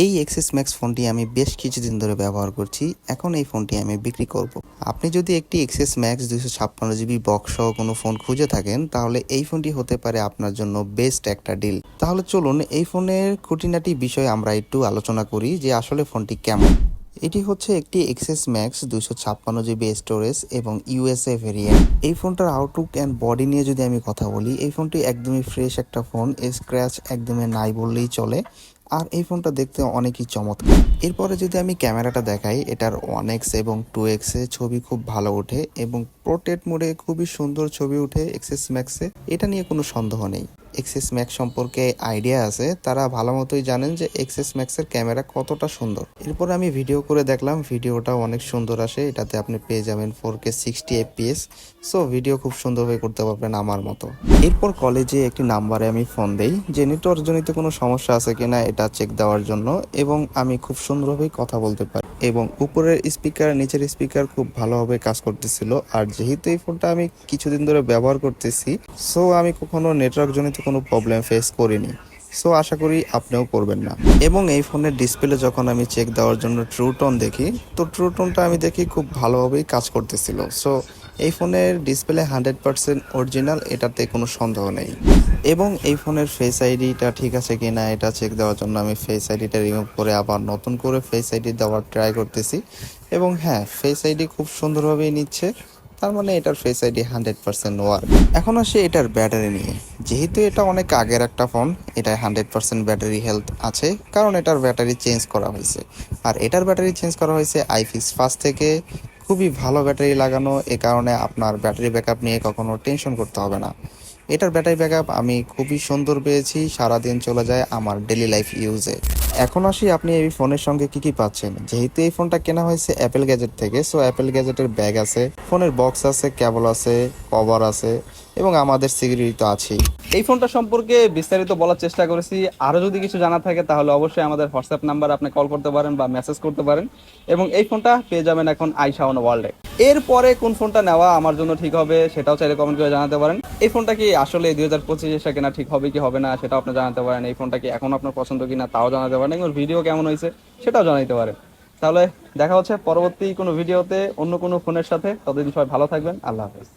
এই axis max ফোনটি আমি বেশ কিছুদিন ধরে ব্যবহার করছি। এখন এই ফোনটি আমি বিক্রি করব। আপনি যদি একটি এক্সিস ম্যাক্স 256 জিবি বক্স সহ কোনো ফোন খুঁজে থাকেন, তাহলে এই ফোনটি হতে পারে আপনার জন্য বেস্ট একটা ডিল। তাহলে চলুন এই ফোনের খুঁটিনাটি বিষয়ে আমরা একটু আলোচনা করি যে আসলে ফোনটি কেমন। এটি হচ্ছে একটি এক্সএস ম্যাক্স 256 জিবি স্টোরেজ এবং ইউএসএ ভেরিয়েন্ট। এই ফোনটার আউটলুক অ্যান্ড বডি নিয়ে যদি আমি কথা বলি, এই ফোনটি একদমই ফ্রেশ একটা ফোন, স্ক্র্যাচ একদমই নাই বললেই চলে। আর এই ফোনটা দেখতে অনেকই চমৎকার। এরপরে যদি আমি ক্যামেরাটা দেখাই, এটার 1x এবং 2x এ ছবি খুব ভালো ওঠে এবং পোর্ট্রেট মোডে খুবই সুন্দর ছবি ওঠে এক্সএস ম্যাক্সে। এটা নিয়ে কোনো সন্দেহ নেই। এক্সএস ম্যাক্স সম্পর্কে আইডিয়া আছে, তারা ভালো মতোই জানেন যে এক্সএস ম্যাক্সের ক্যামেরা কতটা সুন্দর। এরপর আমি ভিডিও করে দেখলাম, ভিডিওটাও অনেক সুন্দর আসে। এটাতে আপনি পেয়ে যাবেন 4K 60 fps। সো ভিডিও খুব সুন্দরভাবে করতে পারবেন আমার মতো। এরপর কলেজে একটি নাম্বারে আমি ফোন দেই যে নেটওয়ার্কজনিত কোনো সমস্যা আছে কিনা এটা চেক দেওয়ার জন্য, এবং আমি খুব সুন্দরভাবেই কথা বলতে পারি এবং উপরের স্পিকার নিচের স্পিকার খুব ভালোভাবে কাজ করতেছিল। আর যেহেতু এই ফোনটা আমি কিছুদিন ধরে ব্যবহার করতেছি, সো আমি কখনো নেটওয়ার্কজনিত কোনো প্রবলেম ফেস করিনি। সো আশা করি আপনিও করবেন না। এবং এই ফোনের ডিসপ্লে যখন আমি চেক দেওয়ার জন্য ট্রু টোন দেখি, তো ট্রু টোনটা আমি দেখি খুব ভালোভাবেই কাজ করতেছিল। সো এই ফোনের ডিসপ্লে 100% অরিজিনাল, এটাতে কোনো সন্দেহ নেই। এবং এই ফোনের ফেস আইডিটা ঠিক আছে কিনা এটা চেক দেওয়ার জন্য আমি ফেস আইডিটা রিমুভ করে আবার নতুন করে ফেস আইডি দেওয়ার ট্রাই করতেছি। এবং হ্যাঁ, ফেস আইডি খুব সুন্দরভাবেই নিচ্ছে, তার মানে এটার ফেস আইডি 100% ওয়ার্ক। এখন আসে এটার ব্যাটারি নিয়ে। যেহেতু এটা অনেক আগের একটা ফোন, এটায় 100% ব্যাটারি হেলথ আছে, কারণ এটার ব্যাটারি চেঞ্জ করা হয়েছে। আর এটার ব্যাটারি চেঞ্জ করা হয়েছে আইফিক্স 5 থেকে। খুবই ভালো ব্যাটারি লাগানো, এ কারণে আপনার ব্যাটারি ব্যাকআপ নিয়ে কখনো টেনশন করতে হবে না। এটার ব্যাটারি ব্যাকআপ আমি খুবই সুন্দর পেয়েছি, সারাদিন চলে যায় আমার ডেলি লাইফ ইউজে। এখন আসি আপনি এই ফোনের সঙ্গে কি কি পাচ্ছেন। যেহেতু এই ফোনটা কেনা হয়েছে অ্যাপেল গ্যাজেট থেকে, সো অ্যাপেল গ্যাজেটের ব্যাগ আছে, ফোনের বক্স আছে, কেবল আছে, কভার আছে এবং আমাদের সিকিউরিটি তো আছেই। এই ফোনটা সম্পর্কে বিস্তারিত বলার চেষ্টা করেছি। আরও যদি কিছু জানা থাকে তাহলে অবশ্যই আমাদের হোয়াটসঅ্যাপ নাম্বার আপনি কল করতে পারেন বা মেসেজ করতে পারেন। এবং এই ফোনটা পেয়ে যাবেন এখন আইশাওন ওয়ার্ল্ডে। এরপরে কোন ফোনটা নেওয়া আমার জন্য ঠিক হবে সেটাও চাইলে কমেন্ট করে জানাতে পারেন। এই ফোনটা কি আসলে 2025 এসে কেনা ঠিক হবে কি হবে না সেটাও আপনি জানাতে পারেন। এই ফোনটা কি এখন আপনার পছন্দ কিনা তাও জানাতে পারেন, এবং ভিডিও কেমন হয়েছে সেটাও জানাতে পারেন। তাহলে দেখা হচ্ছে পরবর্তী কোনো ভিডিওতে অন্য কোনো ফোনের সাথে। ততদিন সবাই ভালো থাকবেন। আল্লাহ হাফেজ।